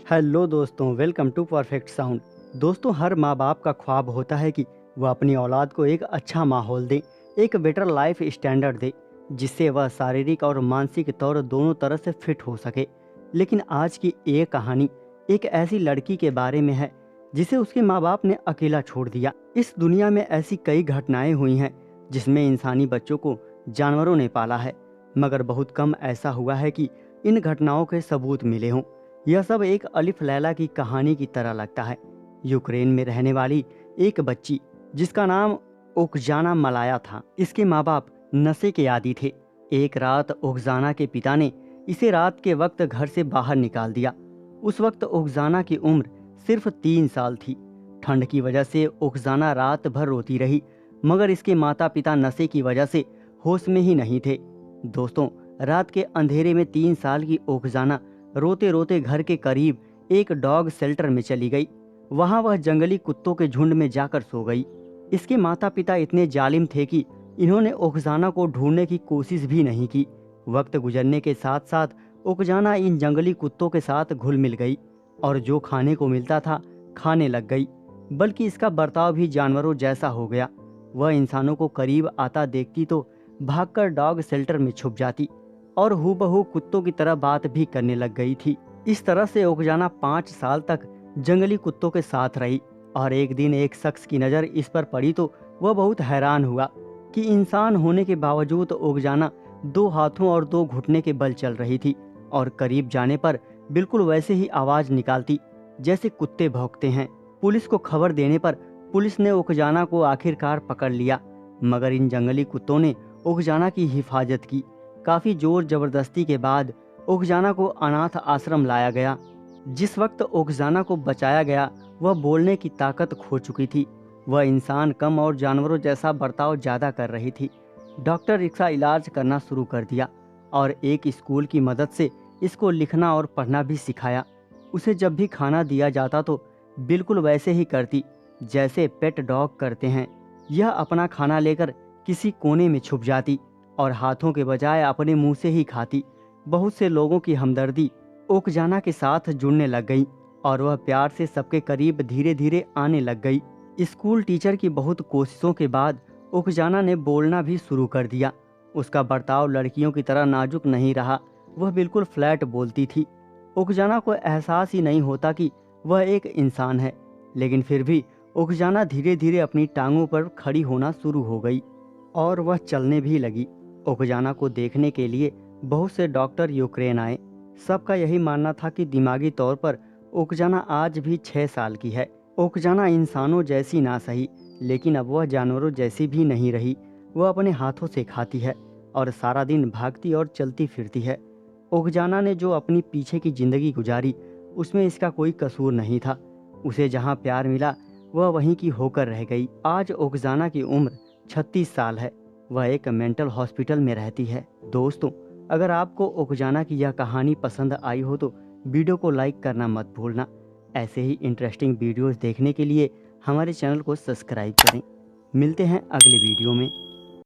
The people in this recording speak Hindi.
हेलो दोस्तों, वेलकम टू परफेक्ट साउंड। दोस्तों, हर माँ बाप का ख्वाब होता है कि वह अपनी औलाद को एक अच्छा माहौल दे, एक बेटर लाइफ स्टैंडर्ड दे, जिससे वह शारीरिक और मानसिक तौर दोनों तरह से फिट हो सके। लेकिन आज की ये कहानी एक ऐसी लड़की के बारे में है जिसे उसके माँ बाप ने अकेला छोड़ दिया। इस दुनिया में ऐसी कई घटनाएं हुई हैं जिसमें इंसानी बच्चों को जानवरों ने पाला है, मगर बहुत कम ऐसा हुआ है कि इन घटनाओं के सबूत मिले हों। यह सब एक अलिफ लैला की कहानी की तरह लगता है। यूक्रेन में रहने वाली एक बच्ची जिसका नाम ओक्जाना मलाया था, इसके माँ बाप नशे के आदी थे। एक रात ओक्जाना के पिता ने इसे रात के वक्त घर से बाहर निकाल दिया। उस वक्त ओक्जाना की उम्र सिर्फ 3 साल थी। ठंड की वजह से ओक्जाना रात भर रोती रही, मगर इसके माता पिता नशे की वजह से होश में ही नहीं थे। दोस्तों, रात के अंधेरे में 3 साल की ओक्जाना रोते रोते घर के करीब एक डॉग शेल्टर में चली गई। वहां वह जंगली कुत्तों के झुंड में जाकर सो गई। इसके माता पिता इतने जालिम थे कि इन्होंने ओक्जाना को ढूंढने की कोशिश भी नहीं की। वक्त गुजरने के साथ साथ ओक्जाना इन जंगली कुत्तों के साथ घुल मिल गई और जो खाने को मिलता था खाने लग गई, बल्कि इसका बर्ताव भी जानवरों जैसा हो गया। वह इंसानों को करीब आता देखती तो भागकर डॉग शेल्टर में छुप जाती और हूबहू कुत्तों की तरह बात भी करने लग गई थी। इस तरह से ओक्जाना 5 साल तक जंगली कुत्तों के साथ रही और एक दिन एक शख्स की नज़र इस पर पड़ी तो वह बहुत हैरान हुआ कि इंसान होने के बावजूद ओक्जाना 2 हाथों और 2 घुटने के बल चल रही थी और करीब जाने पर बिल्कुल वैसे ही आवाज़ निकालती जैसे कुत्ते भौंकते हैं। पुलिस को खबर देने पर पुलिस ने ओक्जाना को आखिरकार पकड़ लिया, मगर इन जंगली कुत्तों ने ओक्जाना की हिफाजत की। काफ़ी जोर जबरदस्ती के बाद ओक्जाना को अनाथ आश्रम लाया गया। जिस वक्त ओक्जाना को बचाया गया वह बोलने की ताकत खो चुकी थी। वह इंसान कम और जानवरों जैसा बर्ताव ज़्यादा कर रही थी। डॉक्टर इसका इलाज करना शुरू कर दिया और एक स्कूल की मदद से इसको लिखना और पढ़ना भी सिखाया। उसे जब भी खाना दिया जाता तो बिल्कुल वैसे ही करती जैसे पेट डॉग करते हैं। यह अपना खाना लेकर किसी कोने में छुप जाती और हाथों के बजाय अपने मुंह से ही खाती। बहुत से लोगों की हमदर्दी ओक्जाना के साथ जुड़ने लग गई और वह प्यार से सबके करीब धीरे धीरे आने लग गई। स्कूल टीचर की बहुत कोशिशों के बाद ओक्जाना ने बोलना भी शुरू कर दिया। उसका बर्ताव लड़कियों की तरह नाजुक नहीं रहा, वह बिल्कुल फ्लैट बोलती थी। ओक्जाना को एहसास ही नहीं होता कि वह एक इंसान है, लेकिन फिर भी ओक्जाना धीरे धीरे अपनी टांगों पर खड़ी होना शुरू हो गई और वह चलने भी लगी। ओक्जाना को देखने के लिए बहुत से डॉक्टर यूक्रेन आए। सबका यही मानना था कि दिमागी तौर पर ओक्जाना आज भी 6 साल की है। ओक्जाना इंसानों जैसी ना सही, लेकिन अब वह जानवरों जैसी भी नहीं रही। वह अपने हाथों से खाती है और सारा दिन भागती और चलती फिरती है। ओक्जाना ने जो अपनी पीछे की जिंदगी गुजारी उसमें इसका कोई कसूर नहीं था। उसे जहाँ प्यार मिला वह वहीं की होकर रह गई। आज ओक्जाना की उम्र 36 साल है। वह एक मेंटल हॉस्पिटल में रहती है। दोस्तों, अगर आपको ओक्जाना की यह कहानी पसंद आई हो तो वीडियो को लाइक करना मत भूलना। ऐसे ही इंटरेस्टिंग वीडियोस देखने के लिए हमारे चैनल को सब्सक्राइब करें। मिलते हैं अगले वीडियो में।